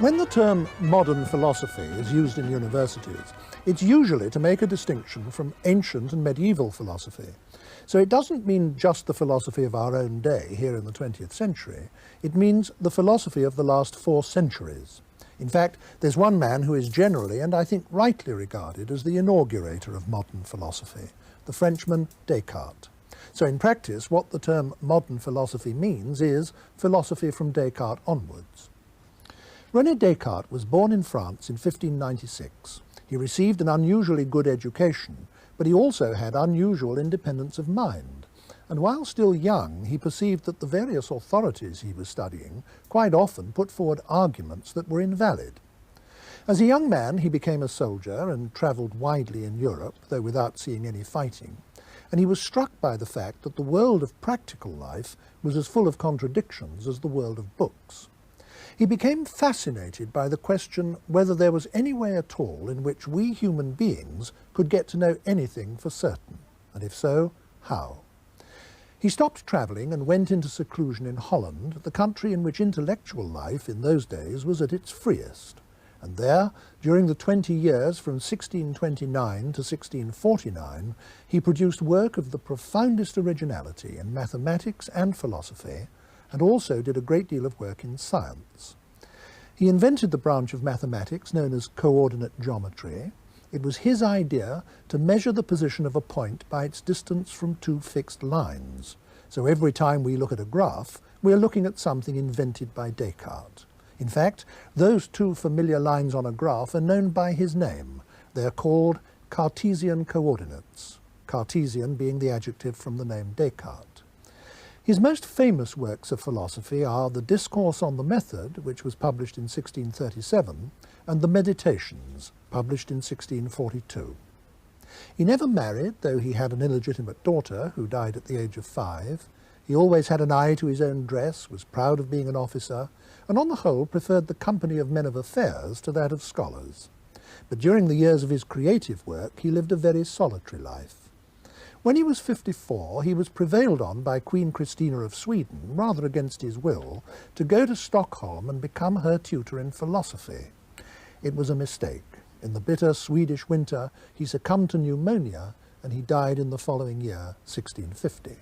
When the term modern philosophy is used in universities, it's usually to make a distinction from ancient and medieval philosophy. So it doesn't mean just the philosophy of our own day here in the 20th century. It means the philosophy of the last 4 centuries. In fact, there's one man who is generally, and I think rightly, regarded as the inaugurator of modern philosophy, the Frenchman Descartes. So in practice, what the term modern philosophy means is philosophy from Descartes onwards. René Descartes was born in France in 1596. He received an unusually good education, but he also had unusual independence of mind. And while still young, he perceived that the various authorities he was studying quite often put forward arguments that were invalid. As a young man, he became a soldier and travelled widely in Europe, though without seeing any fighting. And he was struck by the fact that the world of practical life was as full of contradictions as the world of books. He became fascinated by the question whether there was any way at all in which we human beings could get to know anything for certain, and if so, how. He stopped travelling and went into seclusion in Holland, the country in which intellectual life in those days was at its freest. And there, during the 20 years from 1629 to 1649, he produced work of the profoundest originality in mathematics and philosophy, and also did a great deal of work in science. He invented the branch of mathematics known as coordinate geometry. It was his idea to measure the position of a point by its distance from 2 fixed lines. So every time we look at a graph, we are looking at something invented by Descartes. In fact, those 2 familiar lines on a graph are known by his name. They are called Cartesian coordinates, Cartesian being the adjective from the name Descartes. His most famous works of philosophy are the Discourse on the Method, which was published in 1637, and the Meditations, published in 1642. He never married, though he had an illegitimate daughter who died at the age of 5. He always had an eye to his own dress, was proud of being an officer, and on the whole preferred the company of men of affairs to that of scholars. But during the years of his creative work, he lived a very solitary life. When he was 54, he was prevailed on by Queen Christina of Sweden, rather against his will, to go to Stockholm and become her tutor in philosophy. It was a mistake. In the bitter Swedish winter, he succumbed to pneumonia, and he died in the following year, 1650.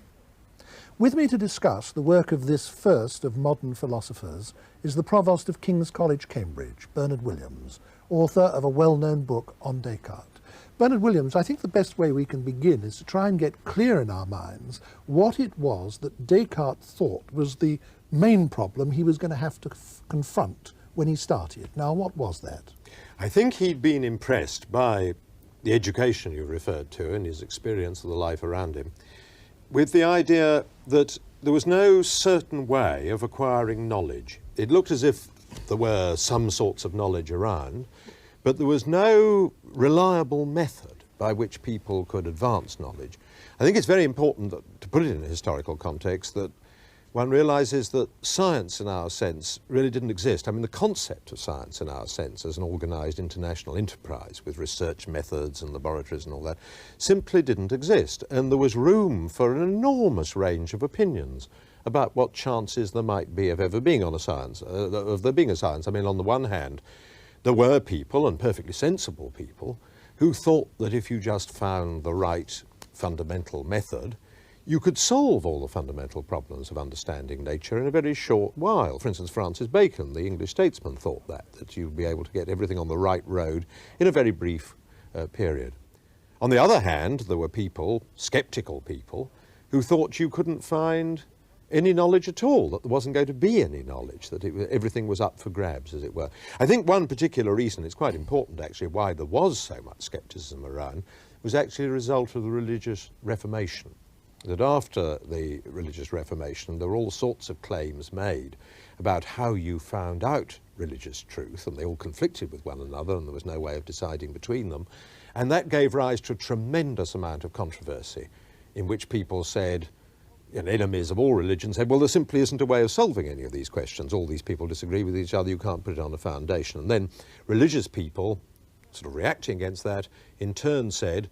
With me to discuss the work of this first of modern philosophers is the Provost of King's College, Cambridge, Bernard Williams, author of a well-known book on Descartes. Bernard Williams, I think the best way we can begin is to try and get clear in our minds what it was that Descartes thought was the main problem he was going to have to confront when he started. Now, what was that? I think he'd been impressed by the education you referred to and his experience of the life around him, with the idea that there was no certain way of acquiring knowledge. It looked as if there were some sorts of knowledge around, but there was no reliable method by which people could advance knowledge. I think it's very important that, to put it in a historical context, that one realizes that science in our sense really didn't exist. I mean, the concept of science in our sense as an organized international enterprise with research methods and laboratories and all that simply didn't exist. And there was room for an enormous range of opinions about what chances there might be of ever being on a science, of there being a science. I mean, on the one hand, there were people, and perfectly sensible people, who thought that if you just found the right fundamental method, you could solve all the fundamental problems of understanding nature in a very short while. For instance, Francis Bacon, the English statesman, thought that you'd be able to get everything on the right road in a very brief period. On the other hand, there were people, sceptical people, who thought you couldn't find any knowledge at all, that there wasn't going to be any knowledge, that everything was up for grabs, as it were. I think one particular reason, it's quite important actually, why there was so much scepticism around, was actually a result of the religious Reformation. That after the religious Reformation, there were all sorts of claims made about how you found out religious truth, and they all conflicted with one another, and there was no way of deciding between them. And that gave rise to a tremendous amount of controversy, in which people said, and enemies of all religions said, well, there simply isn't a way of solving any of these questions. All these people disagree with each other, you can't put it on a foundation. And then religious people, sort of reacting against that, in turn said,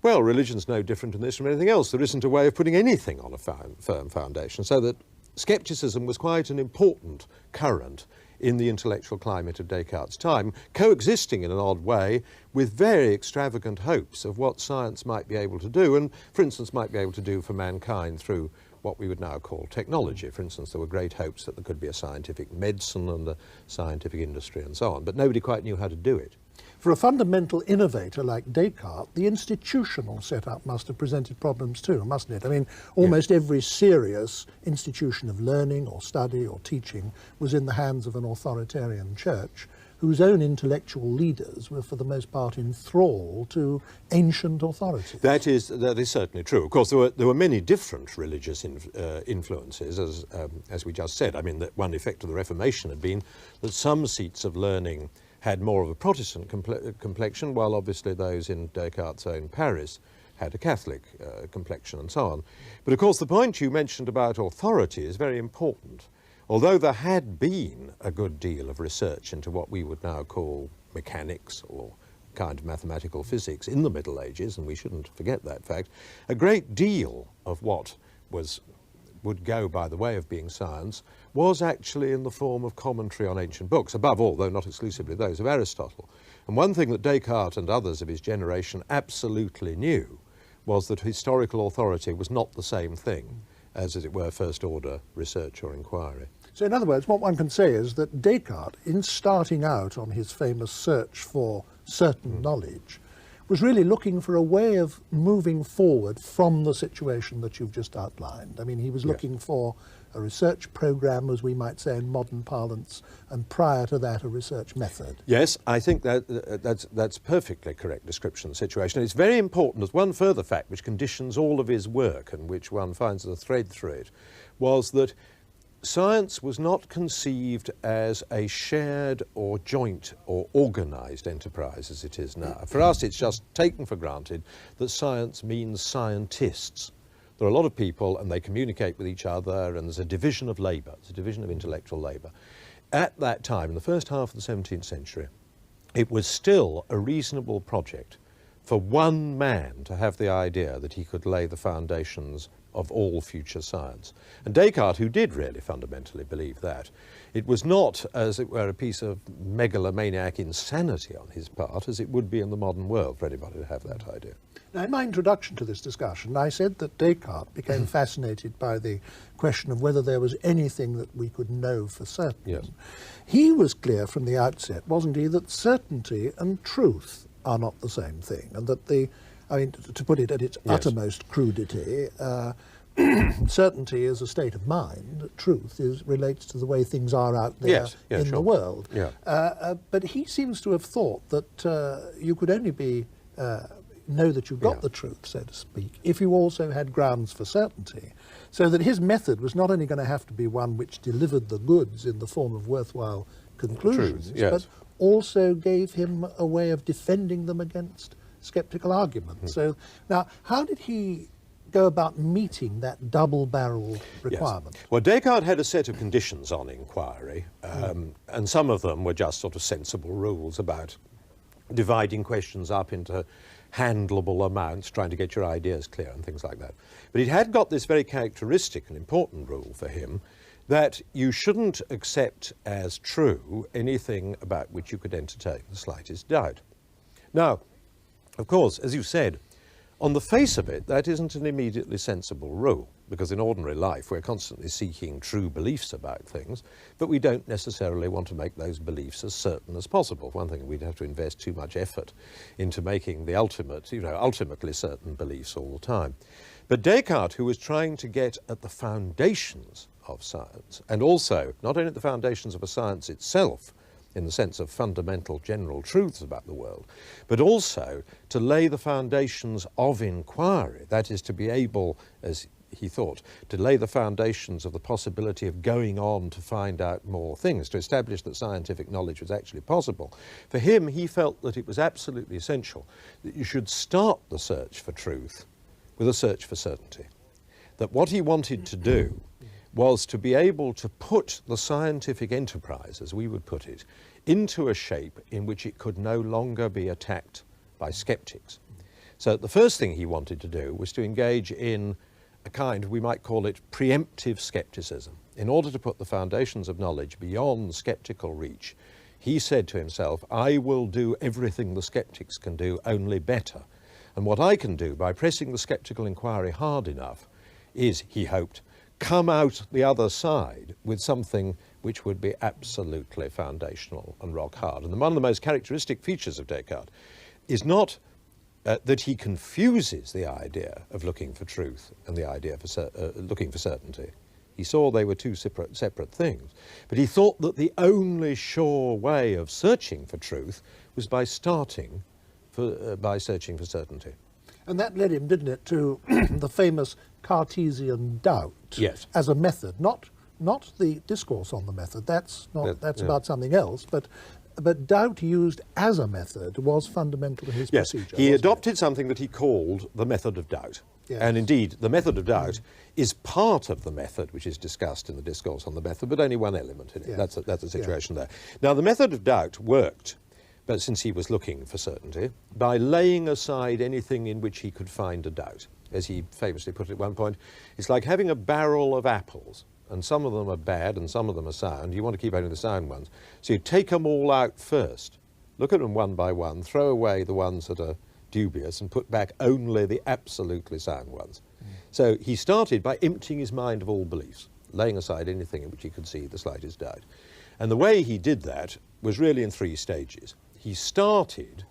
well, religion's no different in this from anything else. There isn't a way of putting anything on a firm foundation. So that scepticism was quite an important current in the intellectual climate of Descartes' time, coexisting in an odd way with very extravagant hopes of what science might be able to do, and for instance might be able to do for mankind through what we would now call technology. For instance, there were great hopes that there could be a scientific medicine and a scientific industry and so on, but nobody quite knew how to do it. For a fundamental innovator like Descartes, the institutional setup must have presented problems too, mustn't it? I mean, almost every serious institution of learning or study or teaching was in the hands of an authoritarian church whose own intellectual leaders were for the most part in thrall to ancient authorities. That is certainly true. Of course, there were many different religious influences, as we just said. I mean, that one effect of the Reformation had been that some seats of learning had more of a Protestant complexion, while obviously those in Descartes' own Paris had a Catholic complexion and so on. But of course the point you mentioned about authority is very important. Although there had been a good deal of research into what we would now call mechanics or kind of mathematical physics in the Middle Ages, and we shouldn't forget that fact, a great deal of what would go by the way of being science was actually in the form of commentary on ancient books, above all, though not exclusively, those of Aristotle. And one thing that Descartes and others of his generation absolutely knew was that historical authority was not the same thing as it were, first-order research or inquiry. So in other words, what one can say is that Descartes, in starting out on his famous search for certain knowledge, was really looking for a way of moving forward from the situation that you've just outlined. I mean, he was looking for a research program, as we might say in modern parlance, and prior to that, a research method. Yes, I think that's perfectly correct description of the situation. And it's very important as one further fact which conditions all of his work and which one finds as a thread through it, was that science was not conceived as a shared or joint or organised enterprise as it is now. For us, it's just taken for granted that science means scientists. There are a lot of people and they communicate with each other, and there's a division of labour, it's a division of intellectual labour. At that time, in the first half of the 17th century, it was still a reasonable project for one man to have the idea that he could lay the foundations of all future science. And Descartes, who did really fundamentally believe that, it was not, as it were, a piece of megalomaniac insanity on his part, as it would be in the modern world for anybody to have that idea. Now, in my introduction to this discussion, I said that Descartes became fascinated by the question of whether there was anything that we could know for certain. Yes. He was clear from the outset, wasn't he, that certainty and truth are not the same thing, and that to put it at its uttermost crudity, certainty is a state of mind. Truth relates to the way things are out there in the world. Yeah. But he seems to have thought that you could only know that you got the truth, so to speak, if you also had grounds for certainty. So that his method was not only going to have to be one which delivered the goods in the form of worthwhile conclusions, but also gave him a way of defending them against sceptical arguments. So now, how did he go about meeting that double-barrel requirement? Well, Descartes had a set of conditions on inquiry, and some of them were just sort of sensible rules about dividing questions up into handleable amounts, trying to get your ideas clear and things like that. But he had got this very characteristic and important rule for him, that you shouldn't accept as true anything about which you could entertain the slightest doubt. Now, of course, as you said, on the face of it, that isn't an immediately sensible rule, because in ordinary life we're constantly seeking true beliefs about things, but we don't necessarily want to make those beliefs as certain as possible. One thing, we'd have to invest too much effort into making the ultimately certain beliefs all the time. But Descartes, who was trying to get at the foundations of science, and also not only at the foundations of a science itself, in the sense of fundamental general truths about the world, but also to lay the foundations of inquiry, that is, to be able, as he thought, to lay the foundations of the possibility of going on to find out more things, to establish that scientific knowledge was actually possible. For him, he felt that it was absolutely essential that you should start the search for truth with a search for certainty. That what he wanted to do was to be able to put the scientific enterprise, as we would put it, into a shape in which it could no longer be attacked by skeptics. So the first thing he wanted to do was to engage in a kind, we might call it preemptive skepticism. In order to put the foundations of knowledge beyond skeptical reach, he said to himself, I will do everything the skeptics can do, only better. And what I can do by pressing the skeptical inquiry hard enough is, he hoped, come out the other side with something which would be absolutely foundational and rock hard. And one of the most characteristic features of Descartes is not that he confuses the idea of looking for truth and the idea of looking for certainty. He saw they were two separate things. But he thought that the only sure way of searching for truth was by searching for certainty. And that led him, didn't it, to the famous Cartesian doubt as a method, not the discourse on the method. That's about something else, but doubt used as a method was fundamental to his procedure. He adopted something that he called the method of doubt. Yes. And indeed, the method of doubt is part of the method which is discussed in the discourse on the method, but only one element in it. Yes. That's the situation there. Now, the method of doubt worked, but since he was looking for certainty, by laying aside anything in which he could find a doubt. As he famously put it at one point, it's like having a barrel of apples, and some of them are bad and some of them are sound. You want to keep only the sound ones. So you take them all out first, look at them one by one, throw away the ones that are dubious and put back only the absolutely sound ones. So he started by emptying his mind of all beliefs, laying aside anything in which he could see the slightest doubt. And the way he did that was really in three stages. He started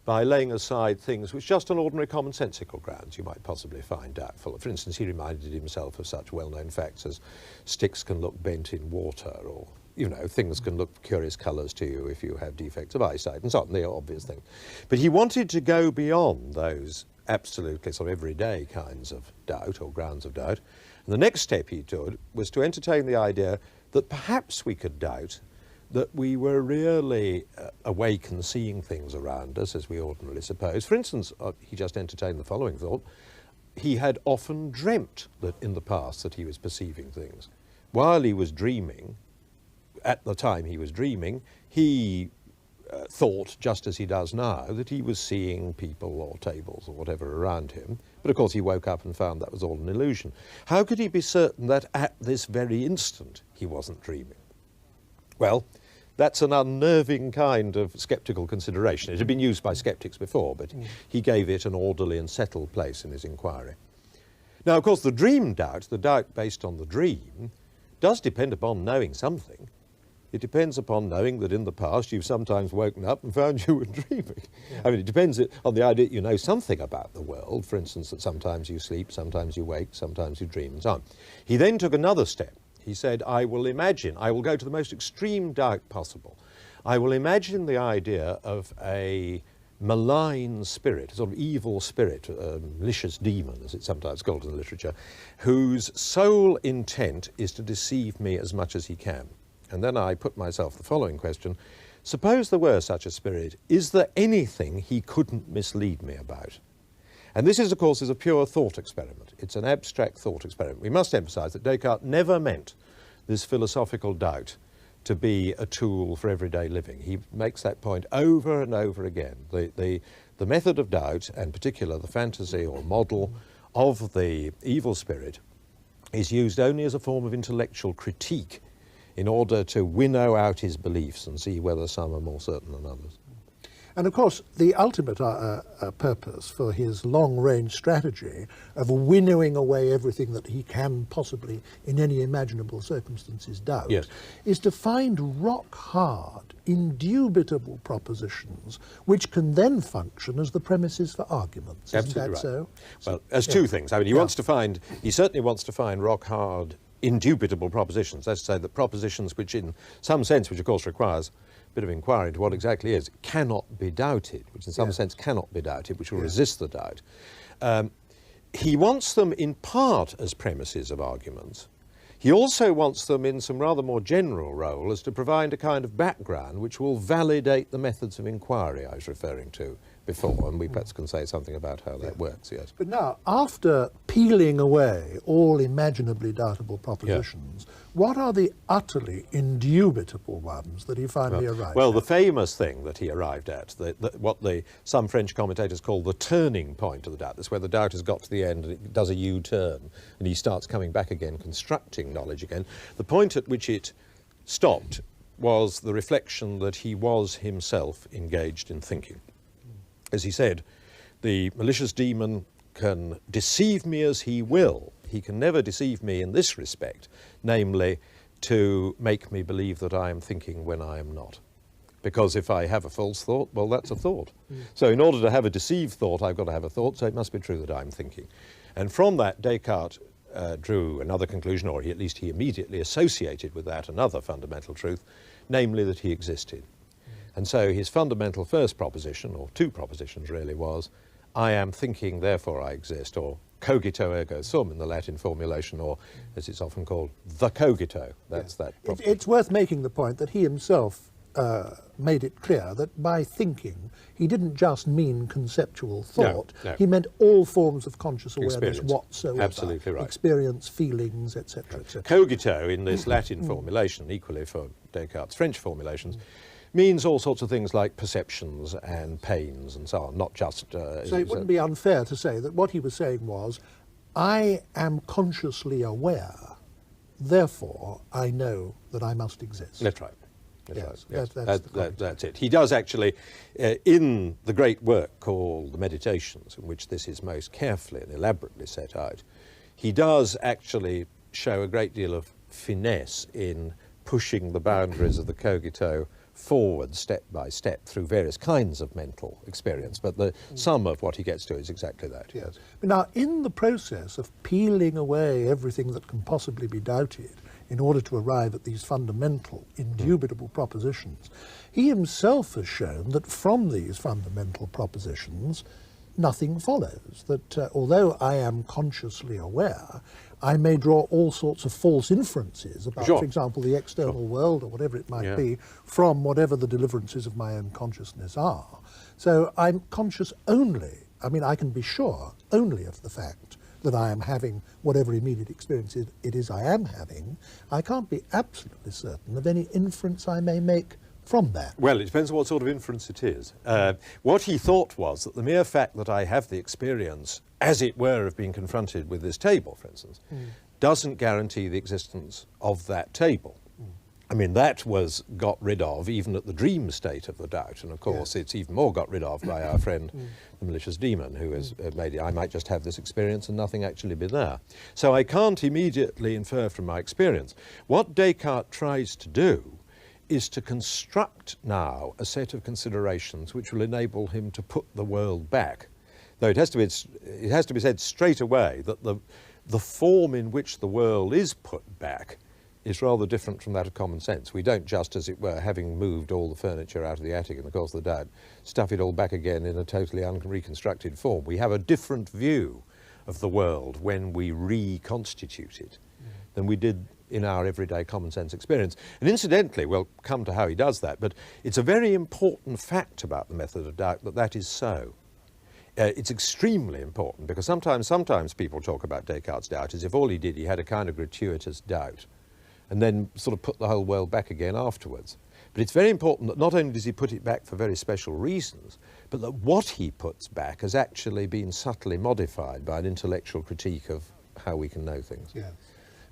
by laying aside things which just on ordinary commonsensical grounds you might possibly find doubtful. For instance, he reminded himself of such well-known facts as sticks can look bent in water, or, you know, things can look curious colours to you if you have defects of eyesight, and so on, the obvious thing. But he wanted to go beyond those absolutely sort of everyday kinds of doubt or grounds of doubt. And the next step he took was to entertain the idea that perhaps we could doubt that we were really awake and seeing things around us as we ordinarily suppose. For instance, he just entertained the following thought. He had often dreamt that in the past that he was perceiving things. While he was dreaming, at the time he was dreaming, he thought, just as he does now, that he was seeing people or tables or whatever around him. But of course he woke up and found that was all an illusion. How could he be certain that at this very instant he wasn't dreaming? Well, that's an unnerving kind of sceptical consideration. It had been used by skeptics before, but he gave it an orderly and settled place in his inquiry. Now, of course, the dream doubt, the doubt based on the dream, does depend upon knowing something. It depends upon knowing that in the past you've sometimes woken up and found you were dreaming. Yeah. I mean, it depends on the idea that you know something about the world. For instance, that sometimes you sleep, sometimes you wake, sometimes you dream, and so on. He then took another step. He said, I will go to the most extreme doubt possible. I will imagine the idea of a malign spirit, a sort of evil spirit, a malicious demon, as it's sometimes called in the literature, whose sole intent is to deceive me as much as he can. And then I put myself the following question. Suppose there were such a spirit, is there anything he couldn't mislead me about? And this is, of course, a pure thought experiment. It's an abstract thought experiment. We must emphasize that Descartes never meant this philosophical doubt to be a tool for everyday living. He makes that point over and over again. The method of doubt, and particularly the fantasy or model of the evil spirit, is used only as a form of intellectual critique in order to winnow out his beliefs and see whether some are more certain than others. And of course, the ultimate purpose for his long-range strategy of winnowing away everything that he can possibly, in any imaginable circumstances, doubt, is to find rock-hard, indubitable propositions which can then function as the premises for arguments. Isn't that so? Well, there's two things. I mean, he certainly wants to find rock-hard, indubitable propositions. That's to say that propositions which, in some sense, which of course requires bit of inquiry into what exactly is, cannot be doubted, which in some sense cannot be doubted, which will resist the doubt. He wants them in part as premises of arguments. He also wants them in some rather more general role as to provide a kind of background which will validate the methods of inquiry I was referring to before, and we perhaps can say something about how that works, yes. But now, after peeling away all imaginably doubtable propositions, what are the utterly indubitable ones that he finally arrived Well, at? the famous thing that he arrived at, what some French commentators call the turning point of the doubt, that's where the doubt has got to the end and it does a U-turn, and he starts coming back again, constructing knowledge again. The point at which it stopped was the reflection that he was himself engaged in thinking. As he said, the malicious demon can deceive me as he will. He can never deceive me in this respect, namely to make me believe that I am thinking when I am not. Because if I have a false thought, well, that's a thought. So in order to have a deceived thought, I've got to have a thought, so it must be true that I'm thinking. And from that, Descartes drew another conclusion, or at least he immediately associated with that another fundamental truth, namely that he existed. And so his fundamental first proposition, or two propositions really, was, I am thinking, therefore I exist, or cogito ergo sum in the Latin formulation, or as it's often called, the cogito. That's that proposition. It's worth making the point that he himself made it clear that by thinking, he didn't just mean conceptual thought. No. He meant all forms of conscious awareness Experience. whatsoever. Absolutely right. Experience, feelings, etc., etc. Cogito, in this Latin formulation, equally for Descartes' French formulations, means all sorts of things like perceptions and pains and so on, not just... So it wouldn't be unfair to say that what he was saying was, I am consciously aware, therefore I know that I must exist. That's right. Yes, Yes. that's it. He does actually, in the great work called The Meditations, in which this is most carefully and elaborately set out, he does actually show a great deal of finesse in pushing the boundaries of the cogito forward step by step through various kinds of mental experience, but the sum of what he gets to is exactly that. Yes. But now, in the process of peeling away everything that can possibly be doubted in order to arrive at these fundamental, indubitable propositions, he himself has shown that from these fundamental propositions, nothing follows. That although I am consciously aware, I may draw all sorts of false inferences about, for example, the external world or whatever it might be, from whatever the deliverances of my own consciousness are. So I'm conscious only, I mean, I can be sure only of the fact that I am having whatever immediate experience it is I am having. I can't be absolutely certain of any inference I may make from that. Well, it depends on what sort of inference it is. What he thought was that the mere fact that I have the experience, as it were, of being confronted with this table, for instance, doesn't guarantee the existence of that table. I mean, that was got rid of even at the dream state of the doubt, and of course it's even more got rid of by our friend the malicious demon, who has made it, I might just have this experience and nothing actually be there. So I can't immediately infer from my experience. What Descartes tries to do is to construct now a set of considerations which will enable him to put the world back. Though it has to be said straight away that the form in which the world is put back is rather different from that of common sense. We don't just, as it were, having moved all the furniture out of the attic in the course of the doubt, stuff it all back again in a totally unreconstructed form. We have a different view of the world when we reconstitute it than we did in our everyday common sense experience. And incidentally, we'll come to how he does that, but it's a very important fact about the method of doubt that that is so. It's extremely important because sometimes people talk about Descartes' doubt as if all he did, he had a kind of gratuitous doubt and then sort of put the whole world back again afterwards. But it's very important that not only does he put it back for very special reasons, but that what he puts back has actually been subtly modified by an intellectual critique of how we can know things. Yes.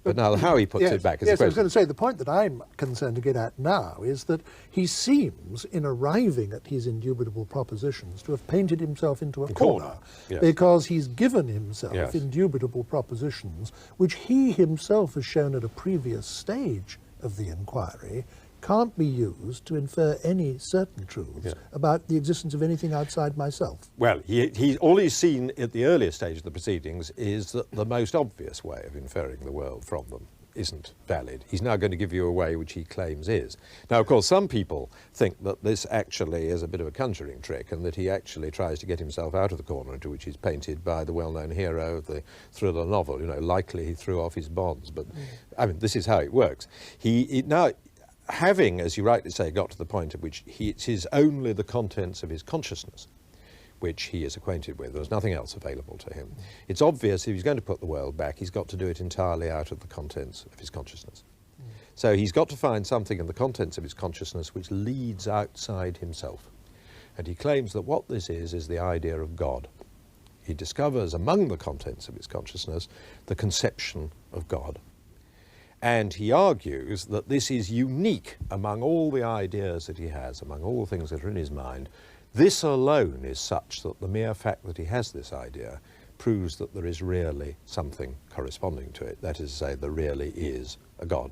But now how he puts it back is the question. I was going to say, the point that I'm concerned to get at now is that he seems, in arriving at his indubitable propositions, to have painted himself into a corner. Yes. Because he's given himself indubitable propositions, which he himself has shown at a previous stage of the inquiry can't be used to infer any certain truths about the existence of anything outside myself. Well, all he's seen at the earlier stage of the proceedings is that the most obvious way of inferring the world from them isn't valid. He's now going to give you a way which he claims is. Now, of course, some people think that this actually is a bit of a conjuring trick and that he actually tries to get himself out of the corner into which he's painted by the well-known hero of the thriller novel. You know, likely he threw off his bonds. But, I mean, this is how it works. Now, having, as you rightly say, got to the point at which it is only the contents of his consciousness which he is acquainted with. There's nothing else available to him. It's obvious if he's going to put the world back, he's got to do it entirely out of the contents of his consciousness. So he's got to find something in the contents of his consciousness which leads outside himself. And he claims that what this is the idea of God. He discovers among the contents of his consciousness the conception of God. And he argues that this is unique among all the ideas that he has, among all the things that are in his mind. This alone is such that the mere fact that he has this idea proves that there is really something corresponding to it. That is to say, there really is a God.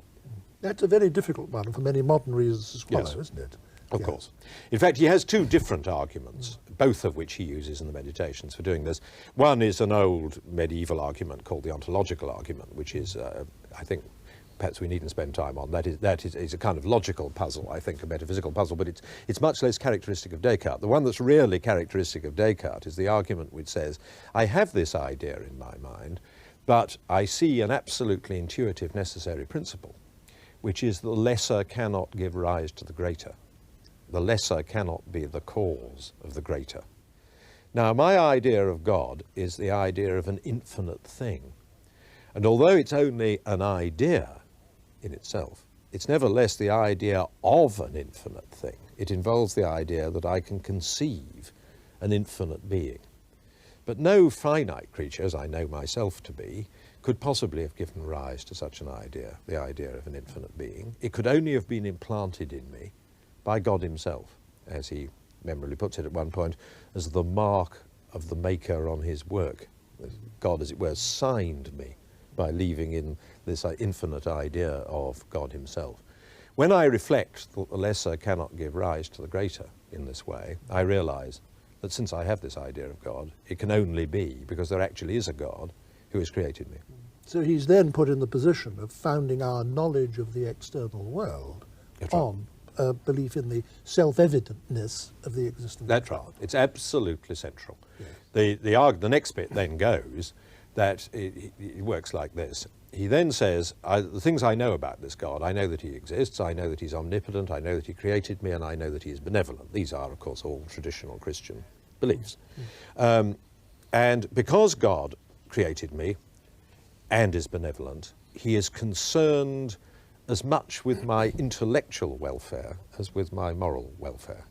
That's a very difficult one for many modern readers to swallow, Yes. isn't it? Of course. In fact, he has two different arguments, both of which he uses in the Meditations for doing this. One is an old medieval argument called the ontological argument, which is, I think, perhaps we needn't spend time on. That is a kind of logical puzzle, I think, a metaphysical puzzle, but it's much less characteristic of Descartes. The one that's really characteristic of Descartes is the argument which says, I have this idea in my mind, but I see an absolutely intuitive necessary principle, which is the lesser cannot give rise to the greater. The lesser cannot be the cause of the greater. Now, my idea of God is the idea of an infinite thing. And although it's only an idea in itself, it's nevertheless the idea of an infinite thing. It involves the idea that I can conceive an infinite being. But no finite creature, as I know myself to be, could possibly have given rise to such an idea, the idea of an infinite being. It could only have been implanted in me by God himself, as he memorably puts it at one point, as the mark of the maker on his work. God, as it were, signed me by leaving in this infinite idea of God himself. When I reflect that the lesser cannot give rise to the greater in this way, I realize that since I have this idea of God, it can only be because there actually is a God who has created me. So he's then put in the position of founding our knowledge of the external world on a belief in the self-evidentness of the existence That's of God. right. It's absolutely central. Yes. The next bit then goes that it works like this. He then says, the things I know about this God, I know that he exists, I know that he's omnipotent, I know that he created me, and I know that he is benevolent. These are, of course, all traditional Christian beliefs. And because God created me and is benevolent, he is concerned as much with my intellectual welfare as with my moral welfare.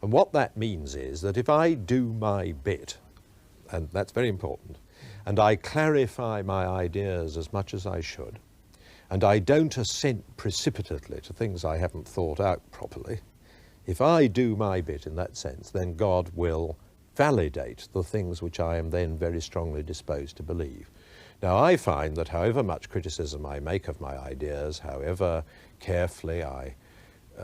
And what that means is that if I do my bit, and that's very important, and I clarify my ideas as much as I should, and I don't assent precipitately to things I haven't thought out properly, if I do my bit in that sense, then God will validate the things which I am then very strongly disposed to believe. Now, I find that however much criticism I make of my ideas, however carefully I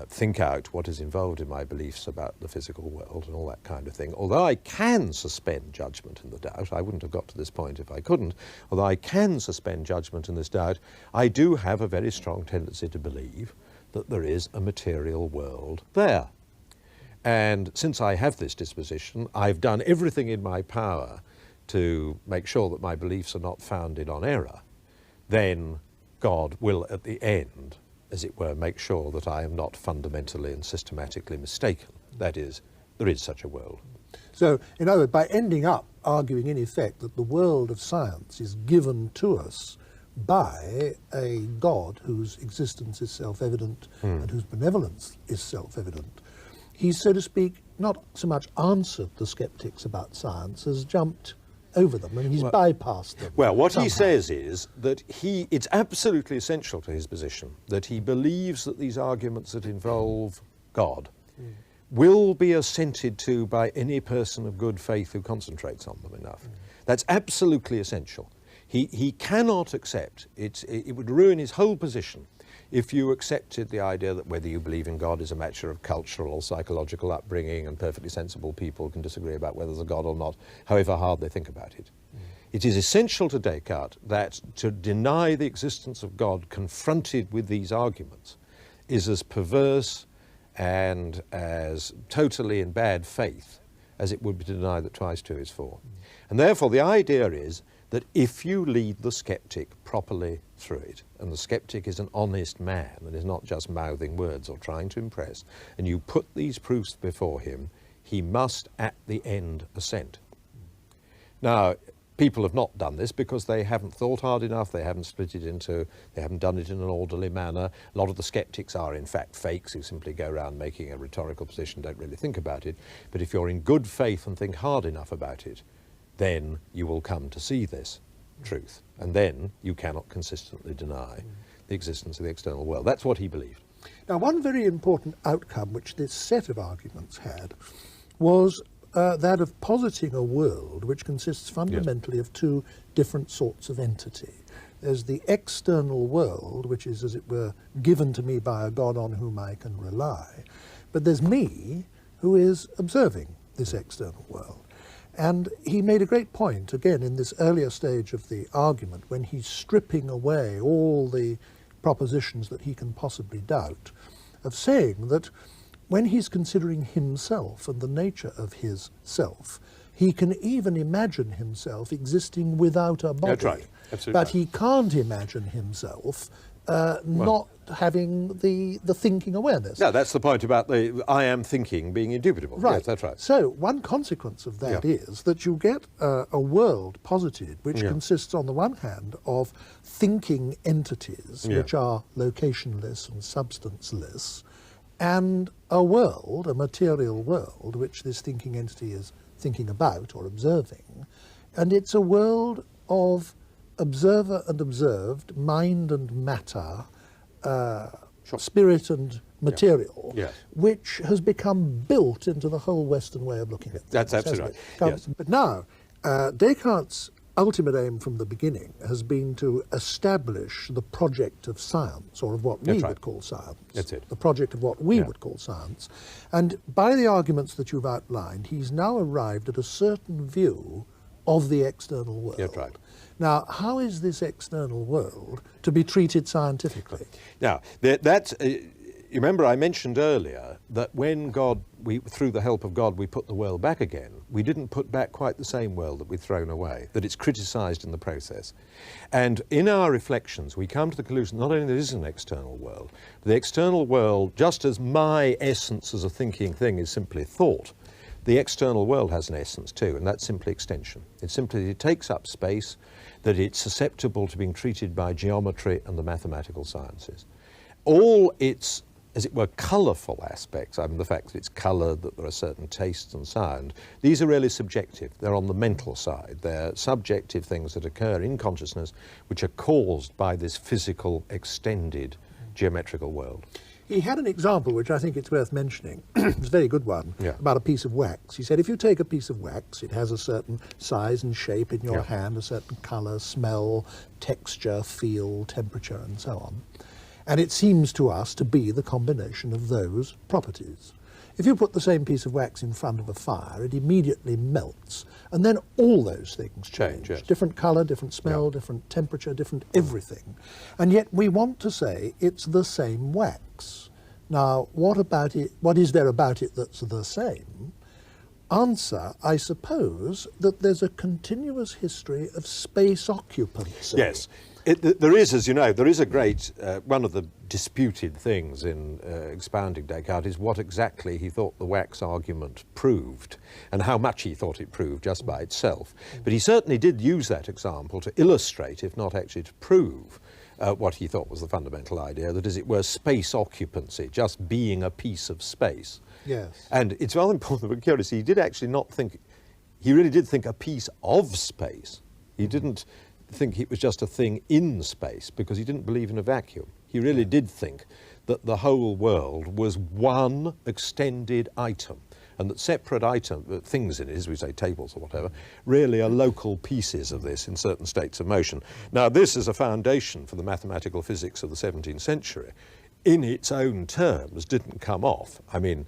think out what is involved in my beliefs about the physical world and all that kind of thing, although I can suspend judgment in the doubt, I wouldn't have got to this point if I couldn't, although I can suspend judgment in this doubt, I do have a very strong tendency to believe that there is a material world there. And since I have this disposition, I've done everything in my power to make sure that my beliefs are not founded on error. Then God will, at the end, as it were, make sure that I am not fundamentally and systematically mistaken. That is, there is such a world. So, in other words, by ending up arguing in effect that the world of science is given to us by a God whose existence is self-evident and whose benevolence is self-evident, he's, so to speak, not so much answered the skeptics about science as jumped over them, and he's bypassed them. Well, what somehow. he says is that it's absolutely essential to his position that he believes that these arguments that involve God will be assented to by any person of good faith who concentrates on them enough. That's absolutely essential. He cannot accept, it would ruin his whole position if you accepted the idea that whether you believe in God is a matter of cultural or psychological upbringing and perfectly sensible people can disagree about whether there's a God or not, however hard they think about it. It is essential to Descartes that to deny the existence of God confronted with these arguments is as perverse and as totally in bad faith as it would be to deny that twice 2 is 4. And therefore the idea is that if you lead the skeptic properly through it, and the skeptic is an honest man and is not just mouthing words or trying to impress, and you put these proofs before him, he must at the end assent. Now, people have not done this because they haven't thought hard enough, they haven't split it into, they haven't done it in an orderly manner. A lot of the skeptics are in fact fakes who simply go around making a rhetorical position, don't really think about it. But if you're in good faith and think hard enough about it, then you will come to see this truth. And then you cannot consistently deny the existence of the external world. That's what he believed. Now, one very important outcome which this set of arguments had was that of positing a world which consists fundamentally of two different sorts of entity. There's the external world, which is, as it were, given to me by a God on whom I can rely. But there's me, who is observing this external world. And he made a great point, again, in this earlier stage of the argument, when he's stripping away all the propositions that he can possibly doubt, of saying that when he's considering himself and the nature of his self, he can even imagine himself existing without a body. That's right. Absolutely. But he can't imagine himself not having the thinking awareness. No, that's the point about the I am thinking being indubitable. Right. Yes, that's right. So one consequence of that is that you get a world posited which consists on the one hand of thinking entities which are locationless and substanceless, and a world, a material world, which this thinking entity is thinking about or observing. And it's a world of observer and observed, mind and matter, spirit and material, which has become built into the whole Western way of looking at things. That's absolutely right. Yes. But now, Descartes' ultimate aim from the beginning has been to establish the project of science, or of what we would call science. That's it. The project of what we would call science. And by the arguments that you've outlined, he's now arrived at a certain view of the external world. That's right. Now, how is this external world to be treated scientifically? Now, you remember I mentioned earlier that when through the help of God, we put the world back again, we didn't put back quite the same world that we'd thrown away, that it's criticised in the process. And in our reflections, we come to the conclusion not only there is an external world, but the external world, just as my essence as a thinking thing is simply thought, the external world has an essence too, and that's simply extension. It's simply that it takes up space, that it's susceptible to being treated by geometry and the mathematical sciences. All its, as it were, colourful aspects, I mean the fact that it's coloured, that there are certain tastes and sound, these are really subjective. They're on the mental side. They're subjective things that occur in consciousness which are caused by this physical, extended geometrical world. He had an example which I think it's worth mentioning. It's a very good one, about a piece of wax. He said, if you take a piece of wax, it has a certain size and shape in your hand, a certain colour, smell, texture, feel, temperature, and so on. And it seems to us to be the combination of those properties. If you put the same piece of wax in front of a fire, it immediately melts, and then all those things change. Different colour, different smell, different temperature, different everything. And yet we want to say it's the same wax. Now, what about it? What is there about it that's the same? Answer, I suppose, that there's a continuous history of space occupancy. Yes. There is, as you know, there is a great, one of the disputed things in expounding Descartes is what exactly he thought the wax argument proved and how much he thought it proved just by itself. But he certainly did use that example to illustrate, if not actually to prove, what he thought was the fundamental idea, that as it were space occupancy, just being a piece of space. Yes. And it's rather important, but curious, he did actually not think, he really did think a piece of space. He didn't think it was just a thing in space because he didn't believe in a vacuum. He really did think that the whole world was one extended item and that separate things in it, as we say, tables or whatever, really are local pieces of this in certain states of motion. Now, this is a foundation for the mathematical physics of the 17th century. In its own terms, didn't come off. I mean,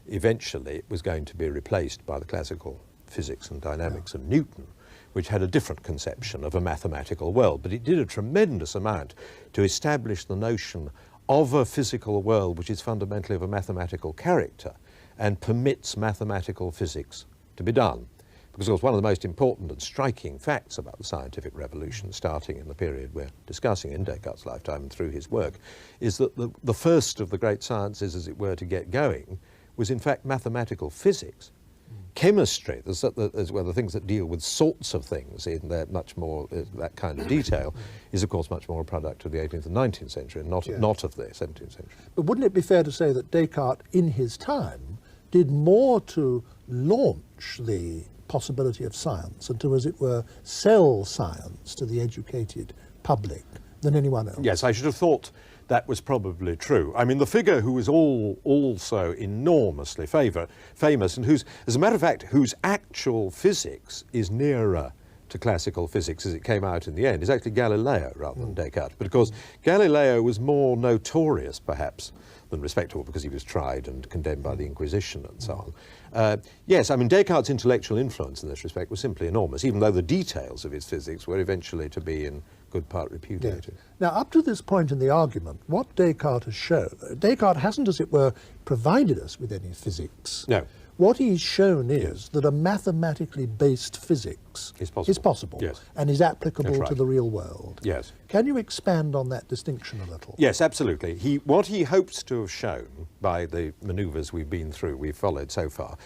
eventually it was going to be replaced by the classical physics and dynamics of Newton, which had a different conception of a mathematical world. But it did a tremendous amount to establish the notion of a physical world which is fundamentally of a mathematical character and permits mathematical physics to be done. Because, of course, one of the most important and striking facts about the scientific revolution, starting in the period we're discussing in Descartes' lifetime and through his work, is that the first of the great sciences, as it were, to get going was, in fact, mathematical physics. chemistry, the things that deal with sorts of things in their much more that kind of detail, is of course much more a product of the 18th and 19th century, and not of the 17th century. But wouldn't it be fair to say that Descartes, in his time, did more to launch the possibility of science and to, as it were, sell science to the educated public than anyone else? Yes, I should have thought that was probably true. I mean, the figure who was also enormously famous, and whose, as a matter of fact, whose actual physics is nearer to classical physics as it came out in the end, is actually Galileo rather than Descartes. But of course, Galileo was more notorious, perhaps, than respectable, because he was tried and condemned by the Inquisition and so on. Yes, I mean, Descartes' intellectual influence in this respect was simply enormous, even though the details of his physics were eventually to be in good part repudiated. Yes. Now, up to this point in the argument, what Descartes has shown, Descartes hasn't, as it were, provided us with any physics. No. What he's shown is that a mathematically based physics is possible yes. and is applicable right. to the real world. Yes. Can you expand on that distinction a little? Yes, absolutely. What he hopes to have shown by the manoeuvres we've followed so far,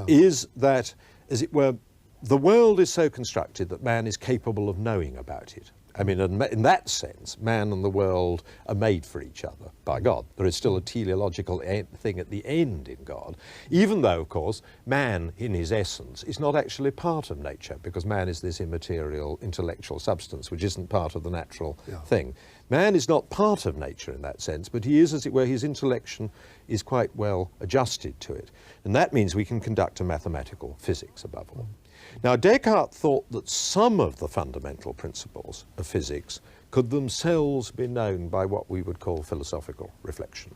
is that, as it were, the world is so constructed that man is capable of knowing about it. I mean, in that sense, man and the world are made for each other by God. There is still a teleological thing at the end in God, even though, of course, man, in his essence, is not actually part of nature, because man is this immaterial intellectual substance which isn't part of the natural thing. Man is not part of nature in that sense, but he is, as it were, his intellection is quite well adjusted to it. And that means we can conduct a mathematical physics above all. Now, Descartes thought that some of the fundamental principles of physics could themselves be known by what we would call philosophical reflection.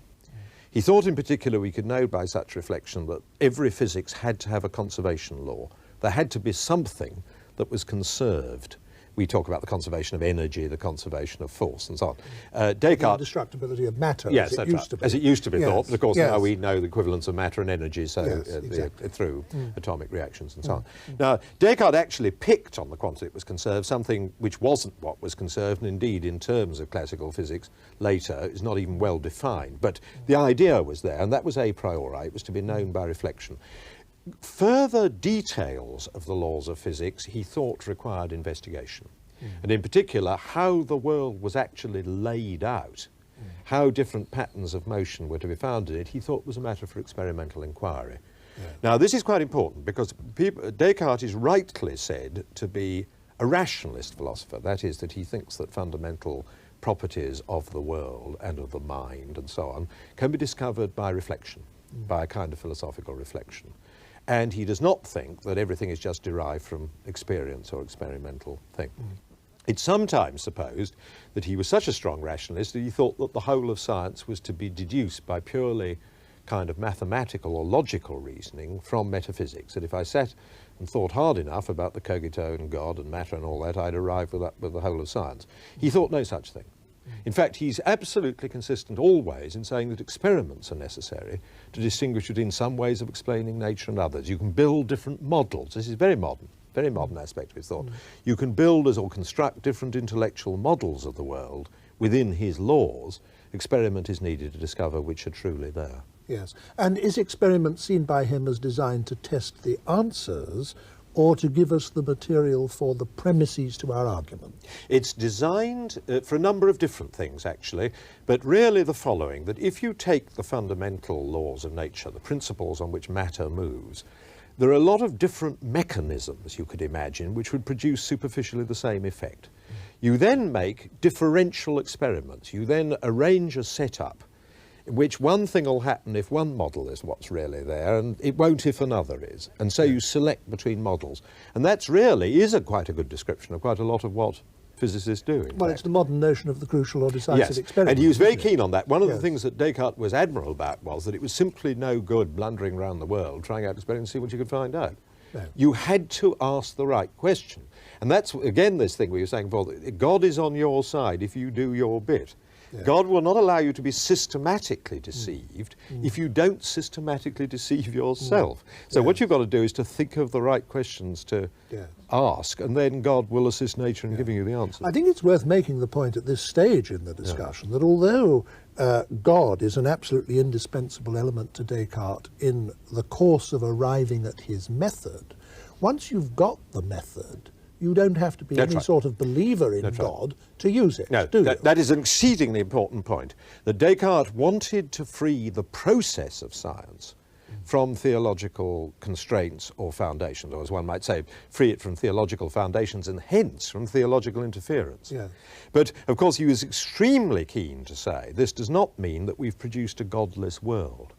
He thought in particular we could know by such reflection that every physics had to have a conservation law. There had to be something that was conserved. We talk about the conservation of energy, the conservation of force, and so on. Descartes... The indestructibility of matter, yes, as it used to be. As it used to be thought, but of course now we know the equivalence of matter and energy, so exactly. through atomic reactions and so on. Now, Descartes actually picked on the quantity that was conserved, something which wasn't what was conserved, and indeed, in terms of classical physics, later, is not even well defined. But the idea was there, and that was a priori. It was to be known by reflection. Further details of the laws of physics he thought required investigation, and in particular how the world was actually laid out, how different patterns of motion were to be found in it, he thought was a matter for experimental inquiry. Now, this is quite important because Descartes is rightly said to be a rationalist philosopher. That is, that he thinks that fundamental properties of the world and of the mind and so on can be discovered by reflection, by a kind of philosophical reflection. And he does not think that everything is just derived from experience or experimental thing. It's sometimes supposed that he was such a strong rationalist that he thought that the whole of science was to be deduced by purely kind of mathematical or logical reasoning from metaphysics. That if I sat and thought hard enough about the cogito and God and matter and all that, I'd arrive with the whole of science. He thought no such thing. In fact, he's absolutely consistent always in saying that experiments are necessary to distinguish between some ways of explaining nature and others. You can build different models. This is very modern aspect of his thought. You can build or construct different intellectual models of the world within his laws. Experiment is needed to discover which are truly there. Yes. And is experiment seen by him as designed to test the answers or to give us the material for the premises to our argument? It's designed for a number of different things, actually, but really the following, that if you take the fundamental laws of nature, the principles on which matter moves, there are a lot of different mechanisms you could imagine which would produce superficially the same effect. You then make differential experiments. You then arrange a setup in which one thing will happen if one model is what's really there, and it won't if another is. And so you select between models. And that's really quite a good description of quite a lot of what physicists do. Well, it's the modern notion of the crucial or decisive experiment. And he was very keen on that. One of the things that Descartes was admirable about was that it was simply no good blundering around the world trying out experiments to see what you could find out. No. You had to ask the right question. And that's, again, this thing we were saying before, that God is on your side if you do your bit. Yeah. God will not allow you to be systematically deceived if you don't systematically deceive yourself. So what you've got to do is to think of the right questions to ask, and then God will assist nature in giving you the answers. I think it's worth making the point at this stage in the discussion that although God is an absolutely indispensable element to Descartes in the course of arriving at his method, once you've got the method, you don't have to be That's any right. sort of believer in That's right. God to use it, No, do you? that is an exceedingly important point, that Descartes wanted to free the process of science from theological constraints or foundations, or as one might say, free it from theological foundations and hence from theological interference. Yeah. But, of course, he was extremely keen to say this does not mean that we've produced a godless world.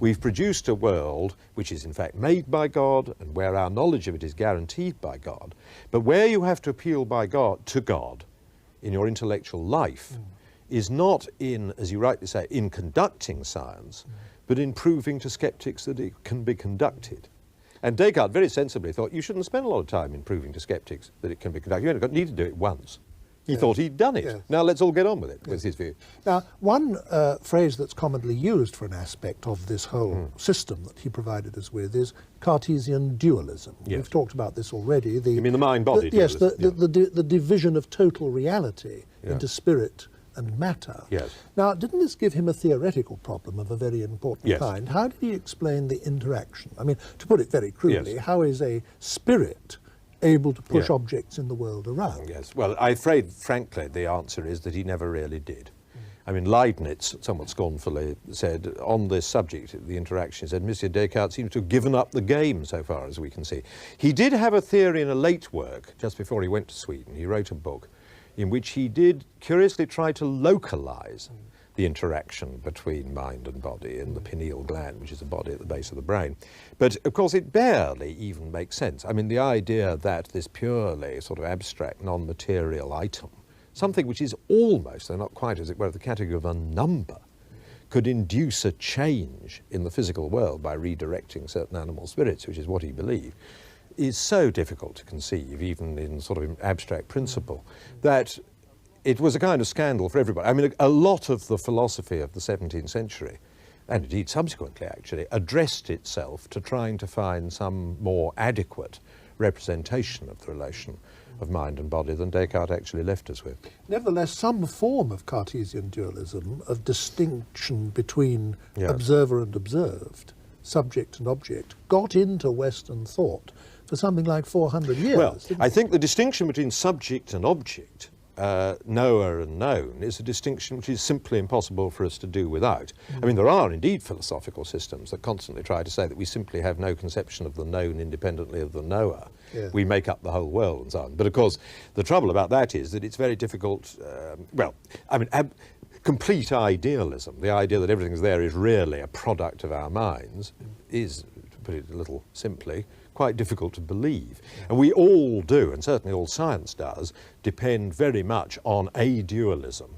We've produced a world which is in fact made by God and where our knowledge of it is guaranteed by God, but where you have to appeal by God to God in your intellectual life is not in, as you rightly say, in conducting science, but in proving to skeptics that it can be conducted. And Descartes very sensibly thought you shouldn't spend a lot of time in proving to skeptics that it can be conducted. You only need to do it once. He thought he'd done it. Yes. Now let's all get on with it, was his view. Now, one phrase that's commonly used for an aspect of this whole system that he provided us with is Cartesian dualism. Yes. We've talked about this already. You mean the mind-body Yes, dualism? the division of total reality into spirit and matter. Yes. Now, didn't this give him a theoretical problem of a very important Yes. kind? How did he explain the interaction? I mean, to put it very crudely, Yes. how is a spirit able to push Yeah. objects in the world around? Yes, well, I'm afraid, frankly, the answer is that he never really did. I mean, Leibniz, somewhat scornfully, said on this subject, the interaction, he said, Monsieur Descartes seems to have given up the game so far as we can see. He did have a theory in a late work, just before he went to Sweden. He wrote a book in which he did curiously try to localize the interaction between mind and body in the pineal gland, which is a body at the base of the brain. But, of course, it barely even makes sense. I mean, the idea that this purely sort of abstract, non-material item, something which is almost, though not quite, as it were, the category of a number, could induce a change in the physical world by redirecting certain animal spirits, which is what he believed, is so difficult to conceive, even in sort of abstract principle, that it was a kind of scandal for everybody. I mean, a lot of the philosophy of the 17th century, and indeed subsequently actually, addressed itself to trying to find some more adequate representation of the relation of mind and body than Descartes actually left us with. Nevertheless, some form of Cartesian dualism, of distinction between Yeah. observer and observed, subject and object, got into Western thought for something like 400 years. Well, didn't I it? think the distinction between subject and object, knower and known, is a distinction which is simply impossible for us to do without. I mean, there are indeed philosophical systems that constantly try to say that we simply have no conception of the known independently of the knower. Yeah. We make up the whole world and so on. But of course, the trouble about that is that it's very difficult, complete idealism, the idea that everything's there is really a product of our minds, is, to put it a little simply, quite difficult to believe. And we all do, and certainly all science does, depend very much on a dualism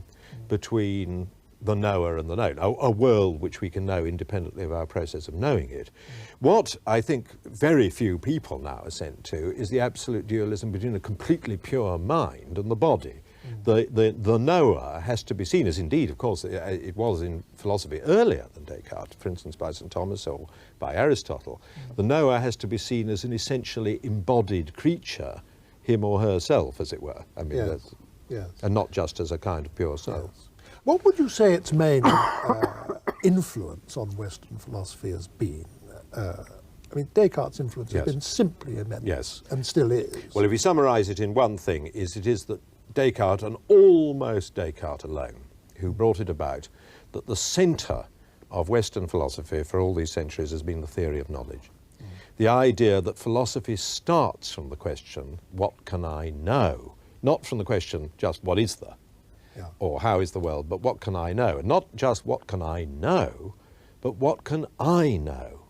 between the knower and the known, a world which we can know independently of our process of knowing it. What I think very few people now assent to is the absolute dualism between a completely pure mind and the body. The knower has to be seen as, indeed, of course, it was in philosophy earlier than Descartes, for instance, by St. Thomas or by Aristotle. The knower has to be seen as an essentially embodied creature, him or herself, as it were. I mean, Yes. Yes. and not just as a kind of pure soul. Yes. What would you say its main influence on Western philosophy has been? I mean, Descartes' influence has Yes. been simply immense, Yes. and still is. Well, if we summarise it in one thing, it is that Descartes, and almost Descartes alone, who brought it about, that the centre of Western philosophy for all these centuries has been the theory of knowledge. The idea that philosophy starts from the question, what can I know? Not from the question, just what is there? Yeah. Or how is the world, but what can I know? And not just what can I know, but what can I know?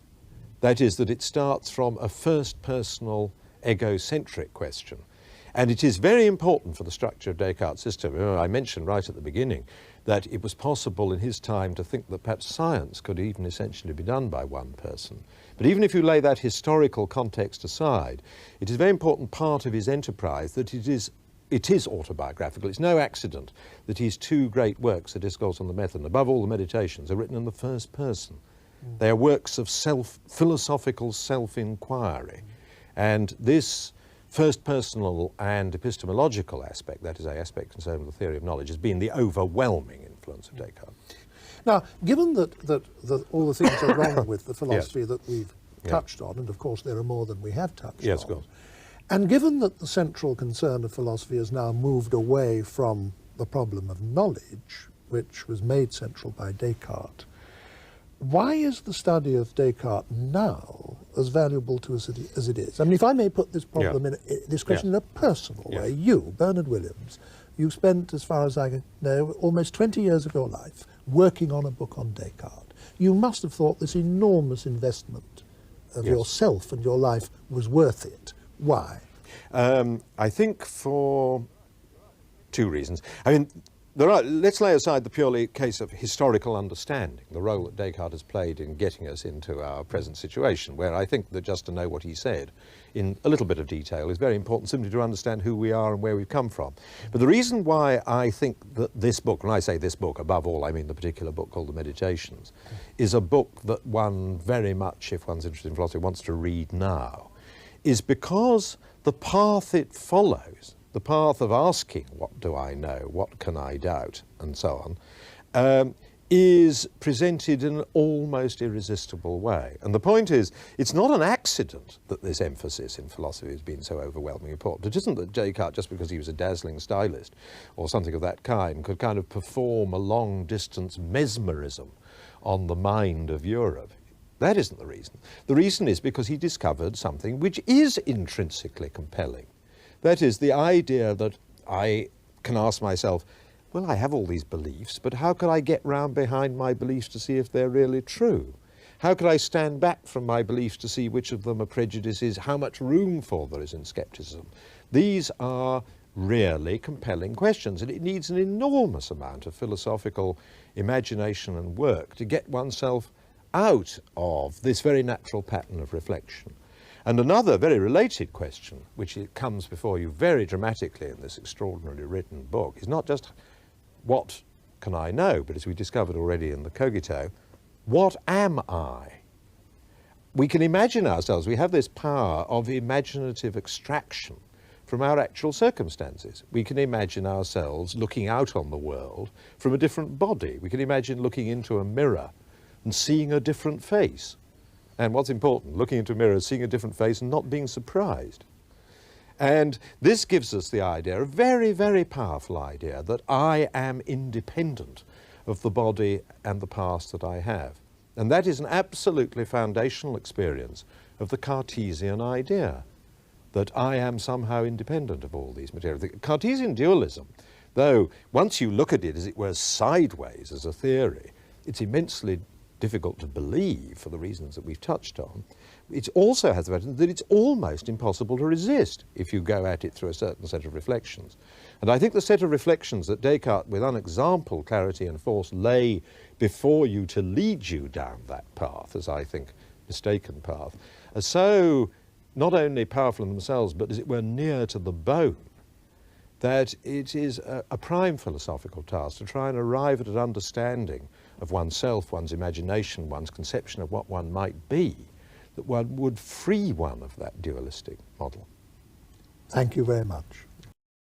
That is, that it starts from a first personal egocentric question. And it is very important for the structure of Descartes' system. I mentioned right at the beginning that it was possible in his time to think that perhaps science could even essentially be done by one person. But even if you lay that historical context aside, it is a very important part of his enterprise that it is autobiographical. It's no accident that his two great works, The Discourse on the Method and above all the Meditations, are written in the first person. They are works of philosophical self-inquiry. And this first personal and epistemological aspect, that is, an aspect concerned with the theory of knowledge, has been the overwhelming influence of Descartes. Now, given that all the things are wrong with the philosophy that we've touched on, and of course there are more than we have touched on, of course. and given that the central concern of philosophy has now moved away from the problem of knowledge, which was made central by Descartes, why is the study of Descartes now as valuable to us as it is? I mean, if I may put this problem this question in a personal way, you, Bernard Williams, you spent, as far as I know, almost 20 years of your life working on a book on Descartes. You must have thought this enormous investment of yourself and your life was worth it. Why? I think for two reasons. I mean, let's lay aside the purely case of historical understanding, the role that Descartes has played in getting us into our present situation, where I think that just to know what he said in a little bit of detail is very important, simply to understand who we are and where we've come from. But the reason why I think that this book, when I say this book, above all, I mean the particular book called The Meditations, is a book that one very much, if one's interested in philosophy, wants to read now, is because the path it follows, the path of asking, what do I know, what can I doubt, and so on, is presented in an almost irresistible way. And the point is, it's not an accident that this emphasis in philosophy has been so overwhelmingly important. It isn't that Descartes, just because he was a dazzling stylist or something of that kind, could kind of perform a long-distance mesmerism on the mind of Europe. That isn't the reason. The reason is because he discovered something which is intrinsically compelling. That is, the idea that I can ask myself, well, I have all these beliefs, but how could I get round behind my beliefs to see if they're really true? How could I stand back from my beliefs to see which of them are prejudices, how much room for there is in scepticism? These are really compelling questions, and it needs an enormous amount of philosophical imagination and work to get oneself out of this very natural pattern of reflection. And another very related question, which comes before you very dramatically in this extraordinarily written book, is not just what can I know, but as we discovered already in the cogito, what am I? We can imagine ourselves, we have this power of imaginative extraction from our actual circumstances. We can imagine ourselves looking out on the world from a different body. We can imagine looking into a mirror and seeing a different face. And what's important, looking into a mirror, seeing a different face and not being surprised. And this gives us the idea, a very, very powerful idea, that I am independent of the body and the past that I have. And that is an absolutely foundational experience of the Cartesian idea, that I am somehow independent of all these materials. The Cartesian dualism, though once you look at it, as it were, sideways as a theory, it's immensely difficult to believe for the reasons that we've touched on. It also has the fact that it's almost impossible to resist if you go at it through a certain set of reflections. And I think the set of reflections that Descartes, with unexampled clarity and force, lay before you to lead you down that path, as I think mistaken path, are so not only powerful in themselves, but as it were near to the bone, that it is a prime philosophical task to try and arrive at an understanding of oneself, one's imagination, one's conception of what one might be, that one would free one of that dualistic model. Thank you very much.